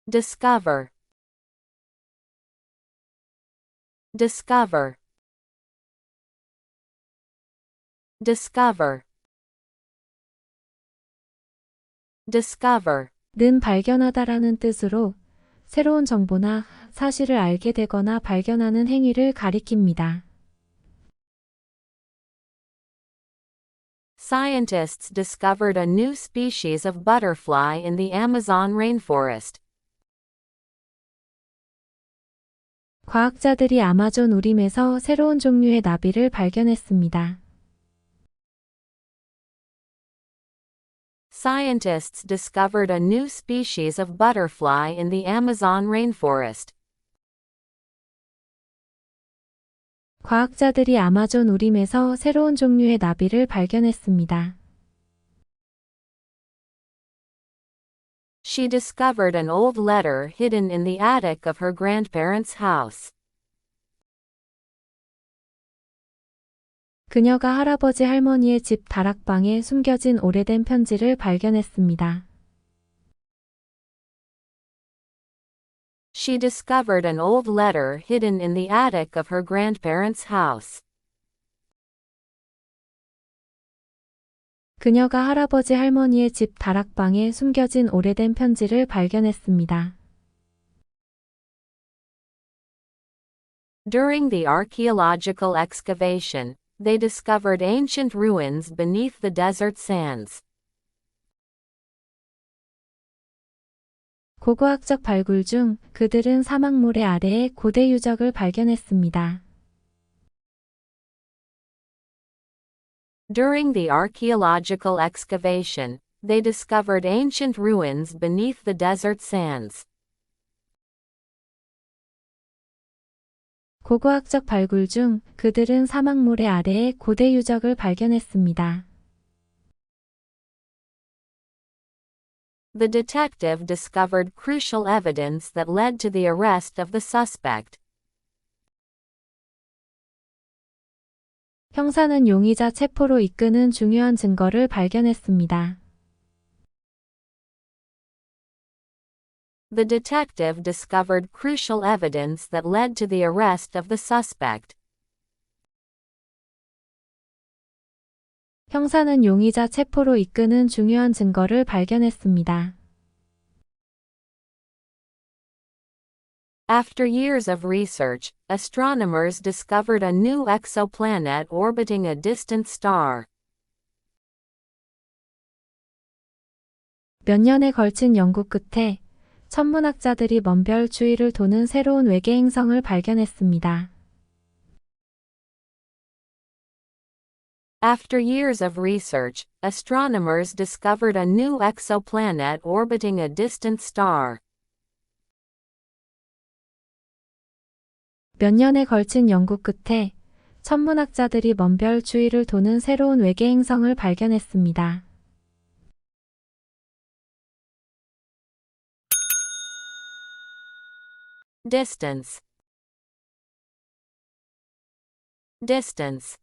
discover, discover, discover, discover. 는 발견하다라는 뜻으로 새로운 정보나 사실을 알게 되거나 발견하는 행위를 가리킵니다. Scientists discovered a new species of butterfly in the Amazon rainforest. 과학자들이 아마존 우림에서 새로운 종류의 나비를 발견했습니다. Scientists discovered a new species of butterfly in the Amazon rainforest. 과학자들이 아마존 우림에서 새로운 종류의 나비를 발견했습니다. She discovered an old letter hidden in the attic of her grandparents' house. 그녀가 할아버지 할머니의 집 다락방에 숨겨진 오래된 편지를 발견했습니다. She discovered an old letter hidden in the attic of her grandparents' house. 그녀가 할아버지 할머니의 집 다락방에 숨겨진 오래된 편지를 발견했습니다. During the archaeological excavation, they discovered ancient ruins beneath the desert sands. 고고학적 발굴 중 그들은 사막 모래 아래에 고대 유적을 발견했습니다. During the archaeological excavation, they discovered ancient ruins beneath the desert sands. 고고학적 발굴 중 그들은 사막 모래 아래에 고대 유적을 발견했습니다. The detective discovered crucial evidence that led to the arrest of the suspect. 형사는 용의자 체포로 이끄는 중요한 증거를 발견했습니다. The detective discovered crucial evidence that led to the arrest of the suspect. 형사는 용의자 체포로 이끄는 중요한 증거를 발견했습니다. After years of research, astronomers discovered a new exoplanet orbiting a distant star. 몇 년에 걸친 연구 끝에 천문학자들이 먼 별 주위를 도는 새로운 외계 행성을 발견했습니다. After years of research, astronomers discovered a new exoplanet orbiting a distant star. 몇 년에 걸친 연구 끝에 천문학자들이 먼 별 주위를 도는 새로운 외계 행성을 발견했습니다. Distance, distance,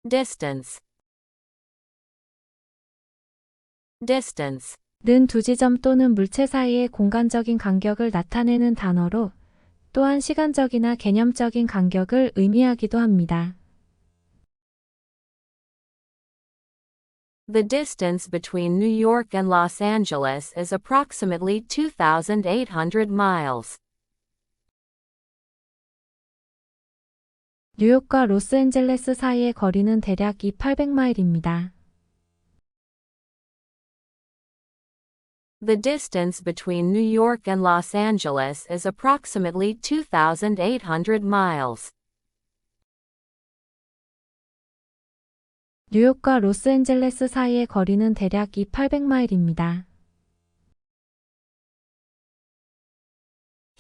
distance, distance. 는 두 지점 또는 물체 사이의 공간적인 간격을 나타내는 단어로 또한 시간적이나 개념적인 간격을 의미하기도 합니다. The distance between New York and Los Angeles is approximately 2,800 miles. 뉴욕과 로스앤젤레스 사이의 거리는 대략 2,800마일입니다. The distance between New York and Los Angeles is approximately 2,800 miles. 뉴욕과 로스앤젤레스 사이의 거리는 대략 2,800마일입니다.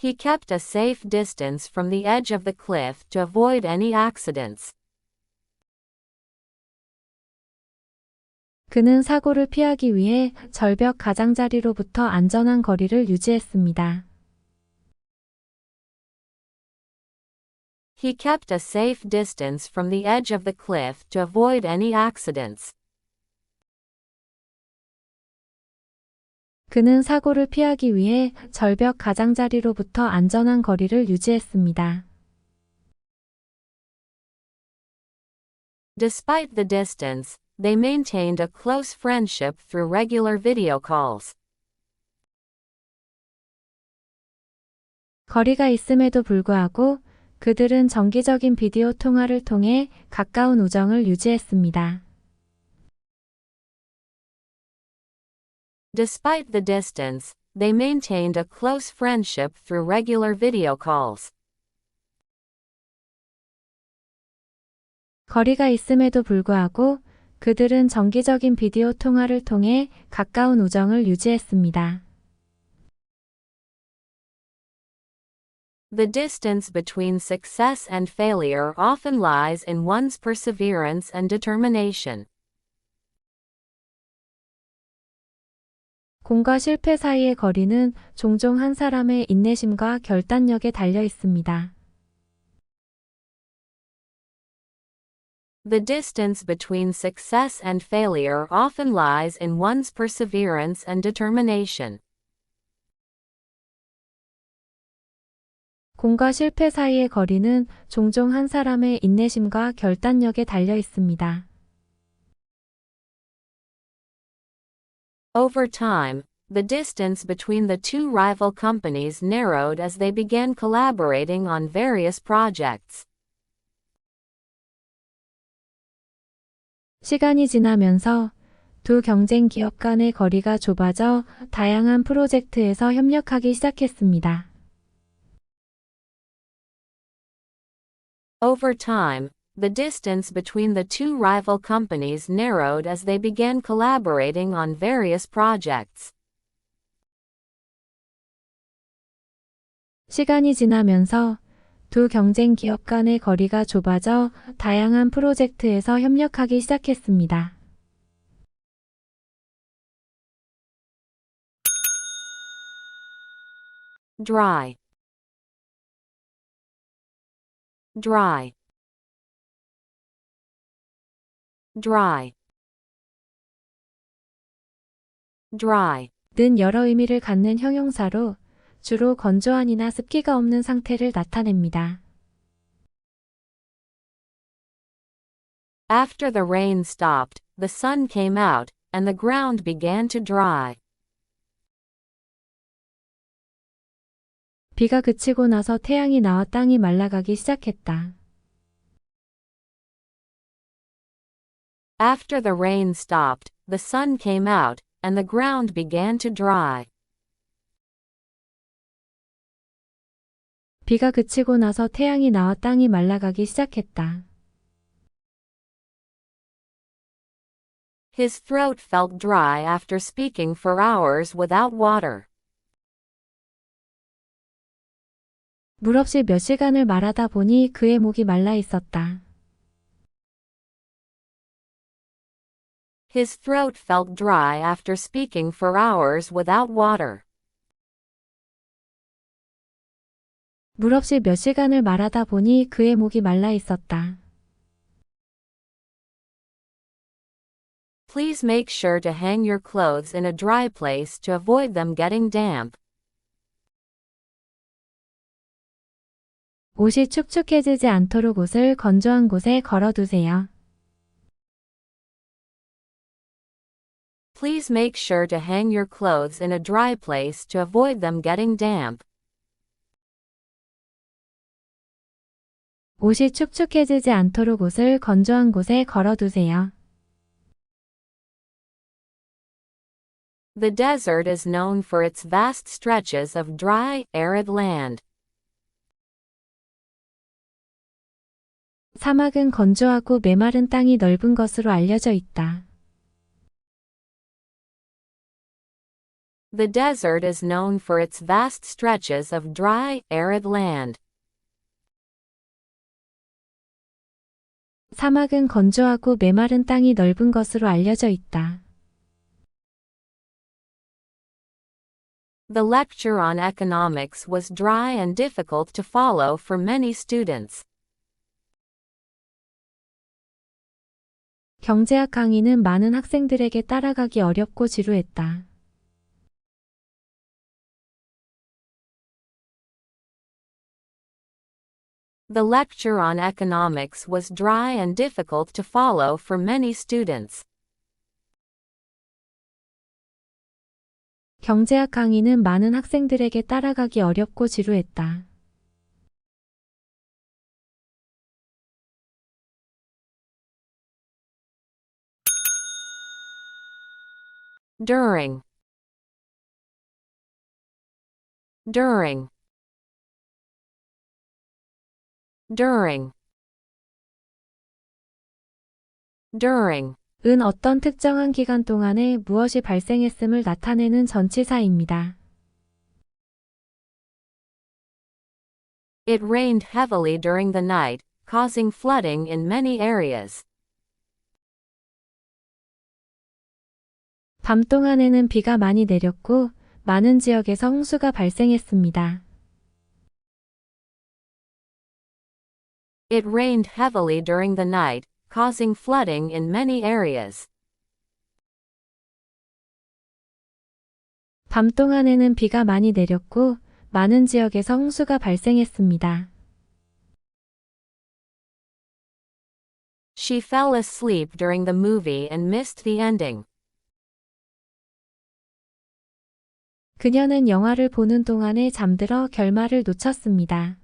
He kept a safe distance from the edge of the cliff to avoid any accidents. 그는 사고를 피하기 위해 절벽 가장자리로부터 안전한 거리를 유지했습니다. He kept a safe distance from the edge of the cliff to avoid any accidents. 그는 사고를 피하기 위해 절벽 가장자리로부터 안전한 거리를 유지했습니다. Despite the distance, they maintained a close friendship through regular video calls. 거리가 있음에도 불구하고 그들은 정기적인 비디오 통화를 통해 가까운 우정을 유지했습니다. Despite the distance, they maintained a close friendship through regular video calls. 거리가 있음에도 불구하고 그들은 정기적인 비디오 통화를 통해 가까운 우정을 유지했습니다. The distance between success and failure often lies in one's perseverance and determination. 공과 실패 사이의 거리는 종종 한 사람의 인내심과 결단력에 달려 있습니다. The distance between success and failure often lies in one's perseverance and determination. 공과 실패 사이의 거리는 종종 한 사람의 인내심과 결단력에 달려 있습니다. Over time, the distance between the two rival companies narrowed as they began collaborating on various projects. 시간이 지나면서 두 경쟁 기업 간의 거리가 좁아져 다양한 프로젝트에서 협력하기 시작했습니다. Over time, the distance between the two rival companies narrowed as they began collaborating on various projects. 시간이 지나면서 두 경쟁 기업 간의 거리가 좁아져 다양한 프로젝트에서 협력하기 시작했습니다. Dry. Dry. Dry. Dry. 는 여러 의미를 갖는 형용사로 주로 건조한이나 습기가 없는 상태를 나타냅니다. After the rain stopped, the sun came out, and the ground began to dry. 비가 그치고 나서 태양이 나와 땅이 말라가기 시작했다. After the rain stopped, the sun came out, and the ground began to dry. 비가 그치고 나서 태양이 나와 땅이 말라가기 시작했다. His throat felt dry after speaking for hours without water. 물 없이 몇 시간을 말하다 보니 그의 목이 말라 있었다. His throat felt dry after speaking for hours without water. 물 없이 몇 시간을 말하다 보니 그의 목이 말라 있었다. Please make sure to hang your clothes in a dry place to avoid them getting damp. 옷이 축축해지지 않도록 옷을 건조한 곳에 걸어두세요. Please make sure to hang your clothes in a dry place to avoid them getting damp. 옷이 축축해지지 않도록 옷을 건조한 곳에 걸어두세요. The desert is known for its vast stretches of dry, arid land. 사막은 건조하고 메마른 땅이 넓은 것으로 알려져 있다. The desert is known for its vast stretches of dry, arid land. 사막은 건조하고 메마른 땅이 넓은 것으로 알려져 있다. The lecture on economics was dry and difficult to follow for many students. 경제학 강의는 많은 학생들에게 따라가기 어렵고 지루했다. The lecture on economics was dry and difficult to follow for many students. 경제학 강의는 많은 학생들에게 따라가기 어렵고 지루했다. During. During. During. During. 은 어떤 특정한 기간 동안에 무엇이 발생했음을 나타내는 전치사입니다. It rained heavily during the night, causing flooding in many areas. 밤 동안에는 비가 많이 내렸고 많은 지역에서 홍수가 발생했습니다. It rained heavily during the night, causing flooding in many areas. 밤 동안에는 비가 많이 내렸고 많은 지역에서 홍수가 발생했습니다. She fell asleep during the movie and missed the ending. 그녀는 영화를 보는 동안에 잠들어 결말을 놓쳤습니다.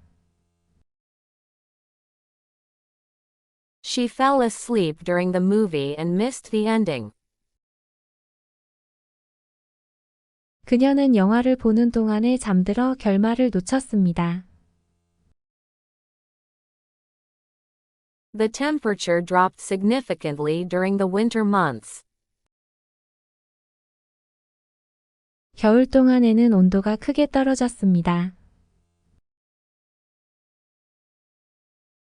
She fell asleep during the movie and missed the ending. 그녀는 영화를 보는 동안에 잠들어 결말을 놓쳤습니다. The temperature dropped significantly during the winter months. 겨울 동안에는 온도가 크게 떨어졌습니다.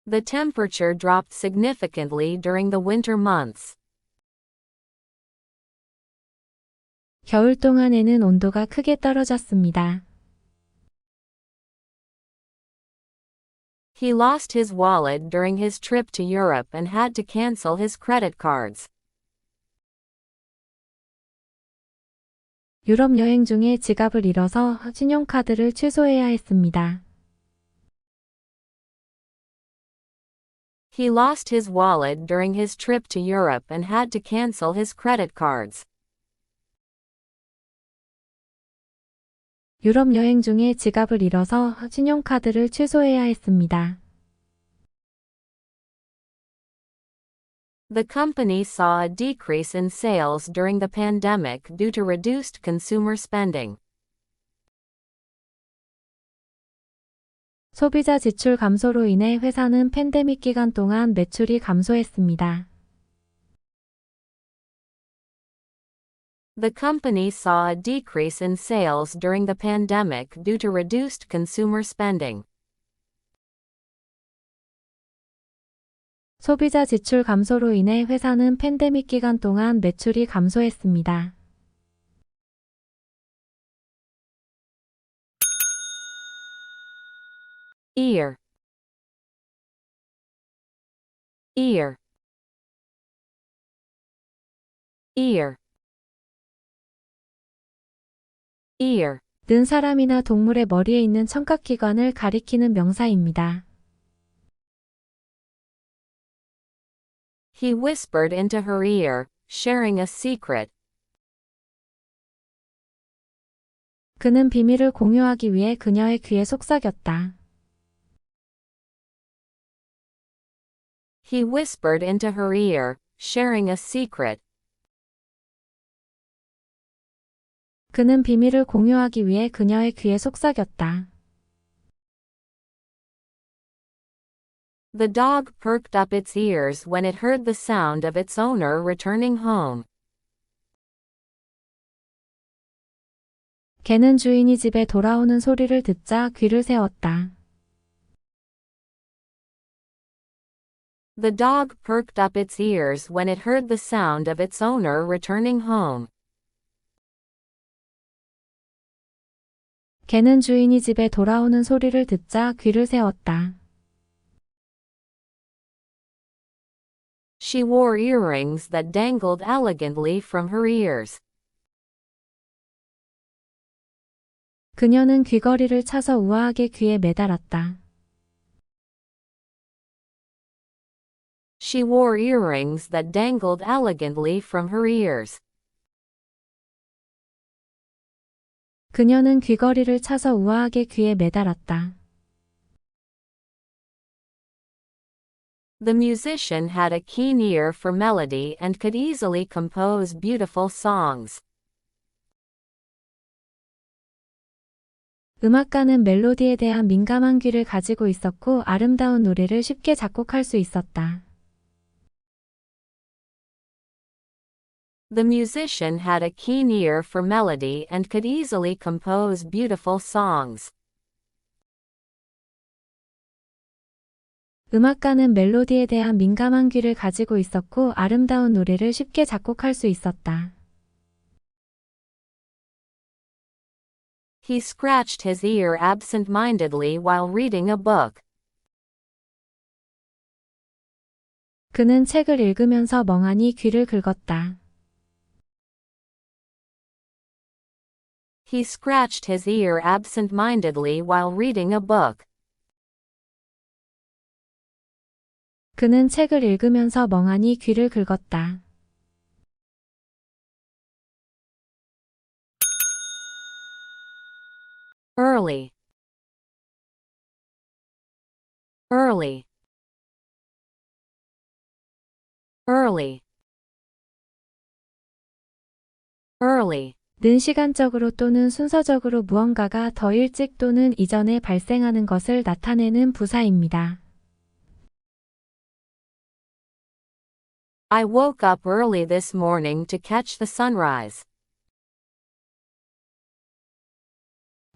The temperature dropped significantly during the winter months. 겨울 동안에는 온도가 크게 떨어졌습니다. He lost his wallet during his trip to Europe and had to cancel his credit cards. 유럽 여행 중에 지갑을 잃어서 신용카드를 취소해야 했습니다. He lost his wallet during his trip to Europe and had to cancel his credit cards. 유럽 여행 중에 지갑을 잃어서 신용카드를 취소해야 했습니다. The company saw a decrease in sales during the pandemic due to reduced consumer spending. 소비자 지출 감소로 인해 회사는 팬데믹 기간 동안 매출이 감소했습니다. The company saw a decrease in sales during the pandemic due to reduced consumer spending. 소비자 지출 감소로 인해 회사는 팬데믹 기간 동안 매출이 감소했습니다. Ear. Ear. Ear. Ear. 는 사람이나 동물의 머리에 있는 청각기관을 가리키는 명사입니다. He whispered into her ear, sharing a secret. 그는 비밀을 공유하기 위해 그녀의 귀에 속삭였다. He whispered into her ear, sharing a secret. 그는 비밀을 공유하기 위해 그녀의 귀에 속삭였다. The dog perked up its ears when it heard the sound of its owner returning home. 개는 주인이 집에 돌아오는 소리를 듣자 귀를 세웠다. The dog perked up its ears when it heard the sound of its owner returning home. 개는 주인이 집에 돌아오는 소리를 듣자 귀를 세웠다. She wore earrings that dangled elegantly from her ears. 그녀는 귀걸이를 차서 우아하게 귀에 매달았다. She wore earrings that dangled elegantly from her ears. 그녀는 귀걸이를 차서 우아하게 귀에 매달았다. The musician had a keen ear for melody and could easily compose beautiful songs. 음악가는 멜로디에 대한 민감한 귀를 가지고 있었고 아름다운 노래를 쉽게 작곡할 수 있었다. The musician had a keen ear for melody and could easily compose beautiful songs. 음악가는 멜로디에 대한 민감한 귀를 가지고 있었고 아름다운 노래를 쉽게 작곡할 수 있었다. He scratched his ear absent-mindedly while reading a book. 그는 책을 읽으면서 멍하니 귀를 긁었다. He scratched his ear absent-mindedly while reading a book. 그는 책을 읽으면서 멍하니 귀를 긁었다. Early. Early. Early. Early. 는 시간적으로 또는 순서적으로 무언가가 더 일찍 또는 이전에 발생하는 것을 나타내는 부사입니다. I woke up early this morning to catch the sunrise.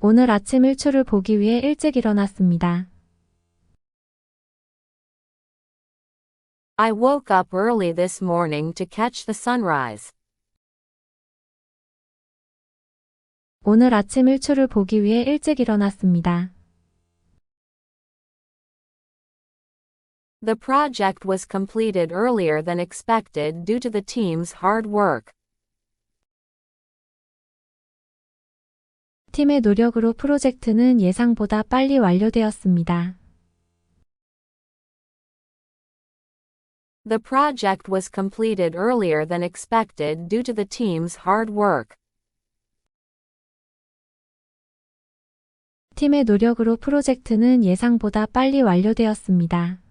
오늘 아침 일출을 보기 위해 일찍 일어났습니다. I woke up early this morning to catch the sunrise. 오늘 아침 일출을 보기 위해 일찍 일어났습니다. The project was completed earlier than expected due to the team's hard work. 팀의 노력으로 프로젝트는 예상보다 빨리 완료되었습니다. The project was completed earlier than expected due to the team's hard work. 팀의 노력으로 프로젝트는 예상보다 빨리 완료되었습니다.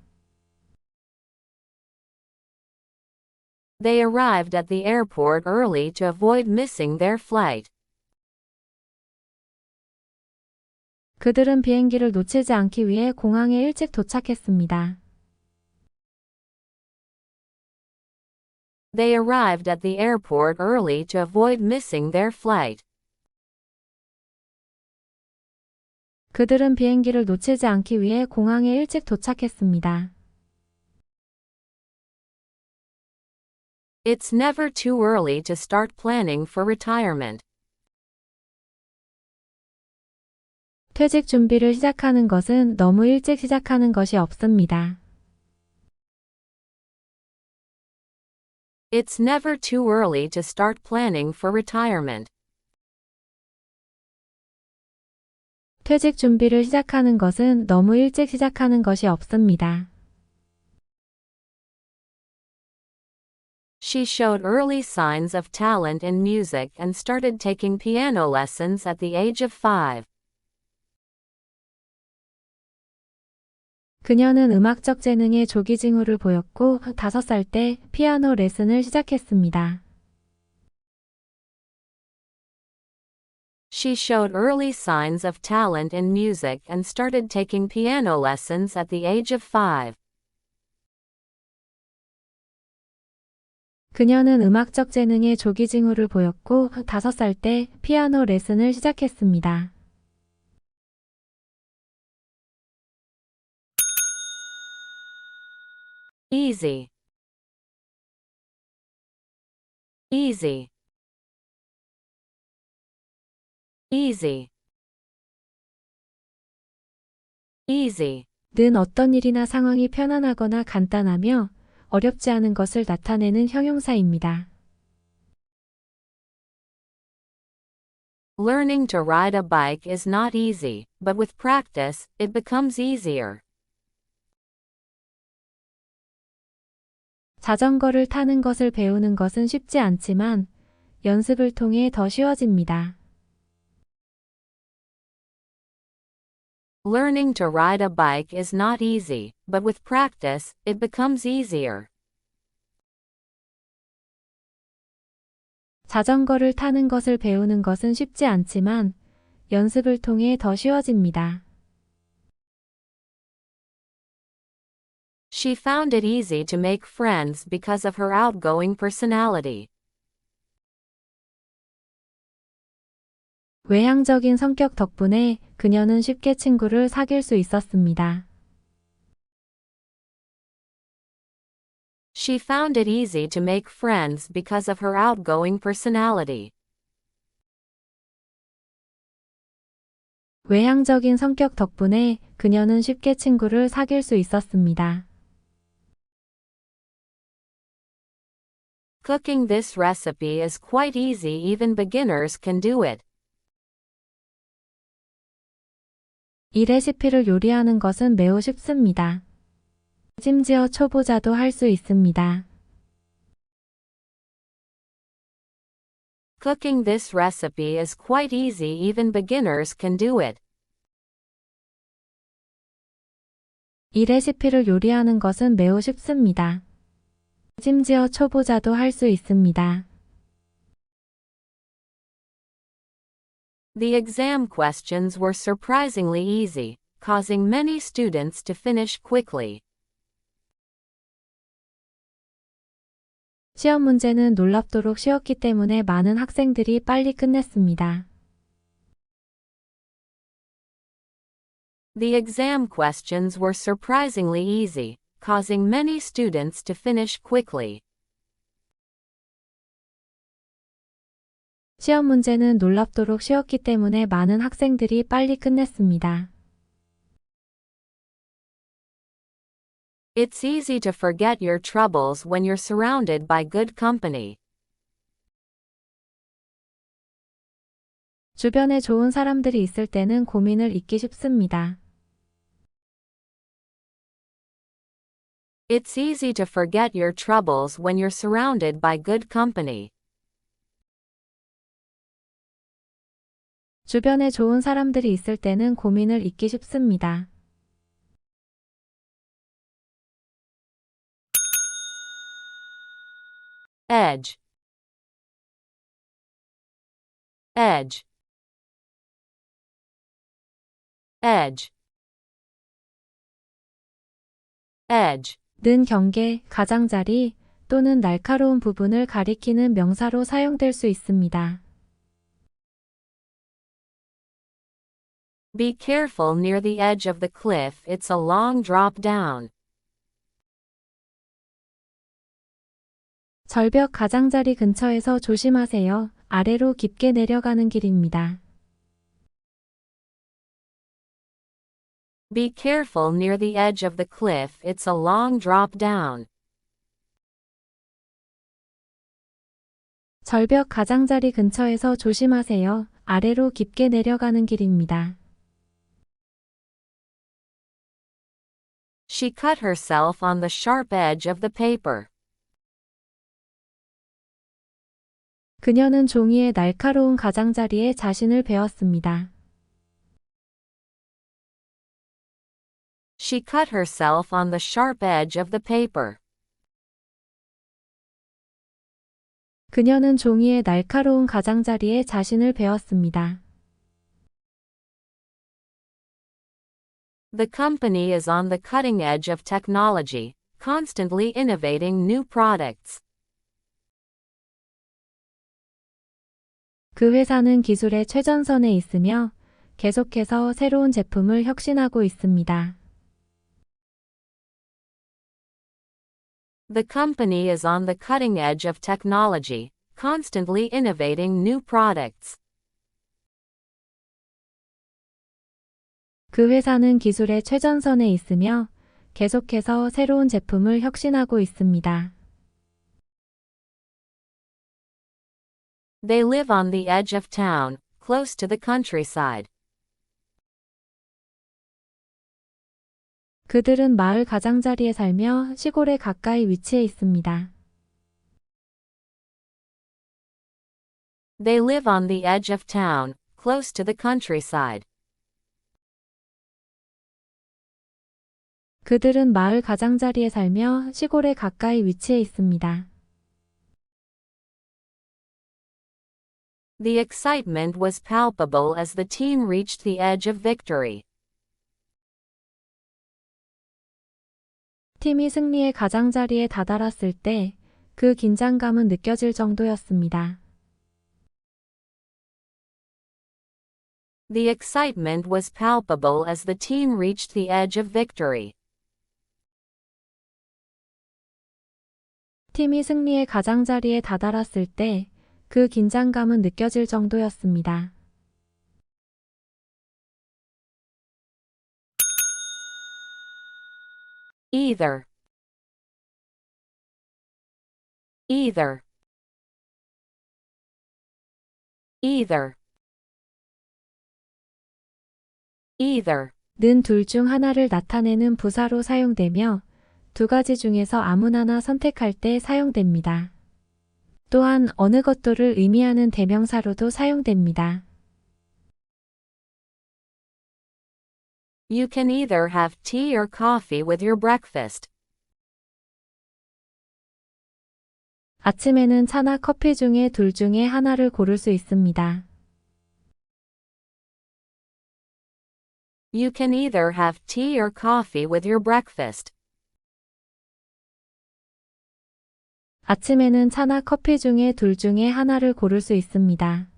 They arrived at the airport early to avoid missing their flight. 그들은 비행기를 놓치지 않기 위해 공항에 일찍 도착했습니다. They arrived at the airport early to avoid missing their flight. 그들은 비행기를 놓치지 않기 위해 공항에 일찍 도착했습니다. It's never too early to start planning for retirement. 퇴직 준비를 시작하는 것은 너무 일찍 시작하는 것이 없습니다. It's never too early to start planning for retirement. 퇴직 준비를 시작하는 것은 너무 일찍 시작하는 것이 없습니다. She showed early signs of talent in music and started taking piano lessons at the age of 5. 그녀는 음악적 재능의 조기 징후를 보였고 5살 때 피아노 레슨을 시작했습니다. She showed early signs of talent in music and started taking piano lessons at the age of 5. 그녀는 음악적 재능의 조기 징후를 보였고 5살 때 피아노 레슨을 시작했습니다. Easy. Easy. Easy. Easy. 는 어떤 일이나 상황이 편안하거나 간단하며 어렵지 않은 것을 나타내는 형용사입니다. Learning to ride a bike is not easy, but with practice, it becomes easier. 자전거를 타는 것을 배우는 것은 쉽지 않지만 연습을 통해 더 쉬워집니다. Learning to ride a bike is not easy, but with practice, it becomes easier. 자전거를 타는 것을 배우는 것은 쉽지 않지만 연습을 통해 더 쉬워집니다. She found it easy to make friends because of her outgoing personality. 외향적인 성격 덕분에 그녀는 쉽게 친구를 사귈 수 있었습니다. She found it easy to make friends because of her outgoing personality. 외향적인 성격 덕분에 그녀는 쉽게 친구를 사귈 수 있었습니다. Cooking this recipe is quite easy, even beginners can do it. 이 레시피를 요리하는 것은 매우 쉽습니다. 심지어 초보자도 할 수 있습니다. Cooking this recipe is quite easy, even beginners can do it. 이 레시피를 요리하는 것은 매우 쉽습니다. 심지어 초보자도 할 수 있습니다. The exam questions were surprisingly easy, causing many students to finish quickly. 시험 문제는 놀랍도록 쉬웠기 때문에 많은 학생들이 빨리 끝냈습니다. The exam questions were surprisingly easy, causing many students to finish quickly. 시험 문제는 놀랍도록 쉬웠기 때문에 많은 학생들이 빨리 끝냈습니다. It's easy to forget your troubles when you're surrounded by good company. 주변에 좋은 사람들이 있을 때는 고민을 잊기 쉽습니다. It's easy to forget your troubles when you're surrounded by good company. 주변에 좋은 사람들이 있을 때는 고민을 잊기 쉽습니다. Edge. Edge. Edge. Edge. 는 경계, 가장자리 또는 날카로운 부분을 가리키는 명사로 사용될 수 있습니다. Be careful near the edge of the cliff, it's a long drop down. 절벽 가장자리 근처에서 조심하세요. 아래로 깊게 내려가는 길입니다. Be careful near the edge of the cliff, it's a long drop down. 절벽 가장자리 근처에서 조심하세요. 아래로 깊게 내려가는 길입니다. She cut herself on the sharp edge of the paper. 그녀는 종이의 날카로운 가장자리에 자신을 베었습니다. She cut herself on the sharp edge of the paper. 그녀는 종이의 날카로운 가장자리에 자신을 베었습니다. The company is on the cutting edge of technology, constantly innovating new products. 그 회사는 기술의 최전선에 있으며 계속해서 새로운 제품을 혁신하고 있습니다. The company is on the cutting edge of technology, constantly innovating new products. 그 회사는 기술의 최전선에 있으며 계속해서 새로운 제품을 혁신하고 있습니다. They live on the edge of town, close to the countryside. 그들은 마을 가장자리에 살며 시골에 가까이 위치해 있습니다. They live on the edge of town, close to the countryside. 그들은 마을 가장자리에 살며 시골에 가까이 위치해 있습니다. The excitement was palpable as the team reached the edge of victory. 팀이 승리의 가장자리에 다다랐을 때 그 긴장감은 느껴질 정도였습니다. The excitement was palpable as the team reached the edge of victory. 팀이 승리의 가장자리에 다다랐을 때 그 긴장감은 느껴질 정도였습니다. Either. Either. Either. Either. 는 둘 중 하나를 나타내는 부사로 사용되며 두 가지 중에서 아무나나 선택할 때 사용됩니다. 또한 어느 것도를 의미하는 대명사로도 사용됩니다. You can either have tea or coffee with your breakfast. 아침에는 차나 커피 중에 둘 중에 하나를 고를 수 있습니다. You can either have tea or coffee with your breakfast. 아침에는 차나 커피 중에 둘 중에 하나를 고를 수 있습니다.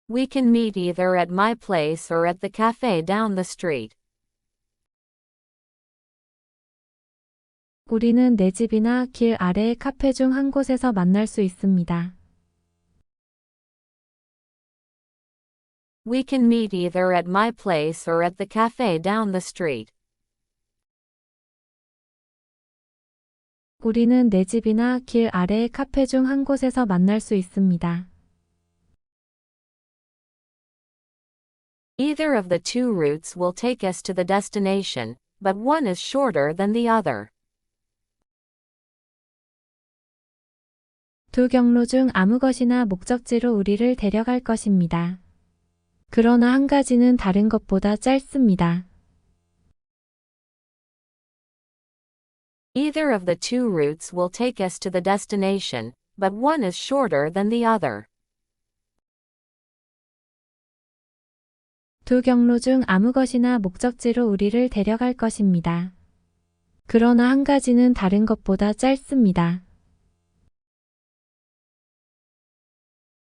We can meet either at my place or at the cafe down the street. 우리는 내 집이나 길 아래의 카페 중 한 곳에서 만날 수 있습니다. We can meet either at my place or at the cafe down the street. 우리는 내 집이나 길 아래의 카페 중 한 곳에서 만날 수 있습니다. Either of the two routes will take us to the destination, but one is shorter than the other. 두 경로 중 아무 것이나 목적지로 우리를 데려갈 것입니다. 그러나 한 가지는 다른 것보다 짧습니다. Either of the two routes will take us to the destination, but one is shorter than the other. 두 경로 중 아무 것이나 목적지로 우리를 데려갈 것입니다. 그러나 한 가지는 다른 것보다 짧습니다.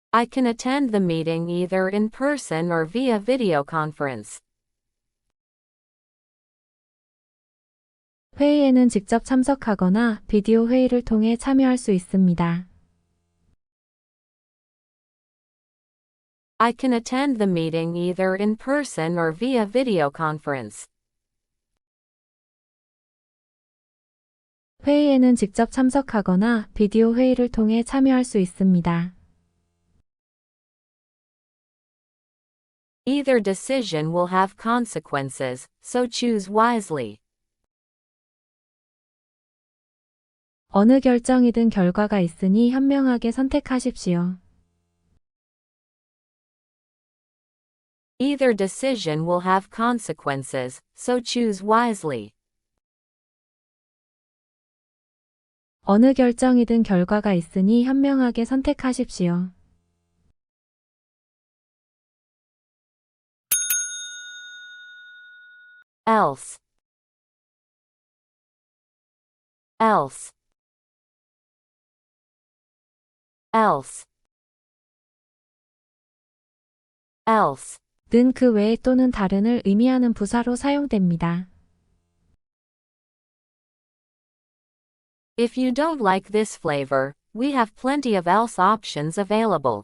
I can attend the meeting either in person or via video conference. 회의에는 직접 참석하거나 비디오 회의를 통해 참여할 수 있습니다. I can attend the meeting either in person or via video conference. 회의에는 직접 참석하거나 비디오 회의를 통해 참여할 수 있습니다. Either decision will have consequences, so choose wisely. 어느 결정이든 결과가 있으니 현명하게 선택하십시오. Either decision will have consequences, so choose wisely. 어느 결정이든 결과가 있으니 현명하게 선택하십시오. Else. Else. Else. Else. 는 그 외에 또는 다른을 의미하는 부사로 사용됩니다. If you don't like this flavor, we have plenty of else options available.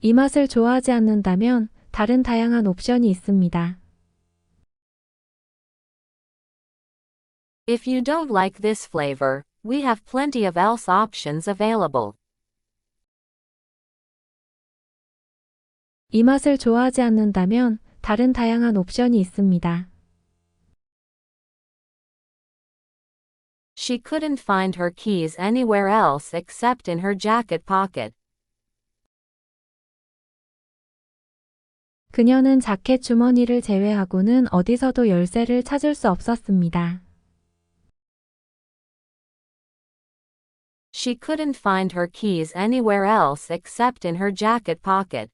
이 맛을 좋아하지 않는다면 다른 다양한 옵션이 있습니다. If you don't like this flavor, we have plenty of else options available. 이 맛을 좋아하지 않는다면 다른 다양한 옵션이 있습니다. She couldn't find her keys anywhere else except in her jacket pocket. 그녀는 자켓 주머니를 제외하고는 어디서도 열쇠를 찾을 수 없었습니다. She couldn't find her keys anywhere else except in her jacket pocket.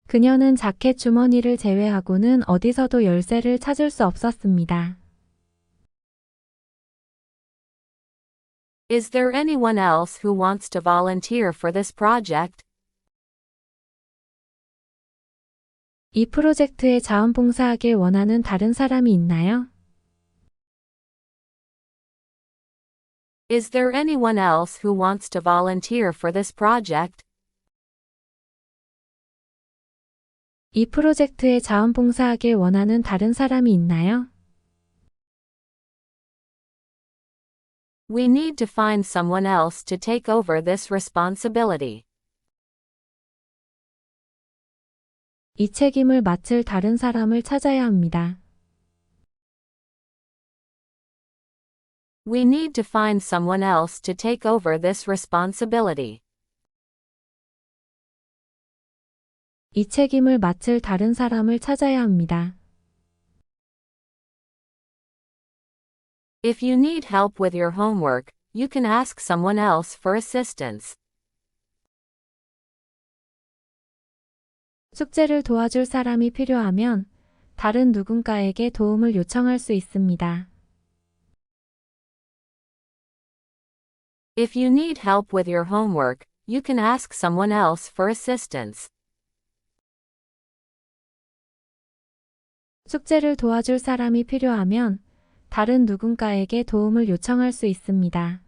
그녀는 자켓 주머니를 제외하고는 어디서도 열쇠를 찾을 수 없었습니다. Is there anyone else who wants to volunteer for this project? 이 프로젝트에 자원봉사하길 원하는 다른 사람이 있나요? Is there anyone else who wants to volunteer for this project? 이 프로젝트에 자원봉사하길 원하는 다른 사람이 있나요? We need to find someone else to take over this responsibility. 이 책임을 맡을 다른 사람을 찾아야 합니다. We need to find someone else to take over this responsibility. 이 책임을 맡을 다른 사람을 찾아야 합니다. If you need help with your homework, you can ask someone else for assistance. 숙제를 도와줄 사람이 필요하면 다른 누군가에게 도움을 요청할 수 있습니다. If you need help with your homework, you can ask someone else for assistance. 숙제를 도와줄 사람이 필요하면 다른 누군가에게 도움을 요청할 수 있습니다.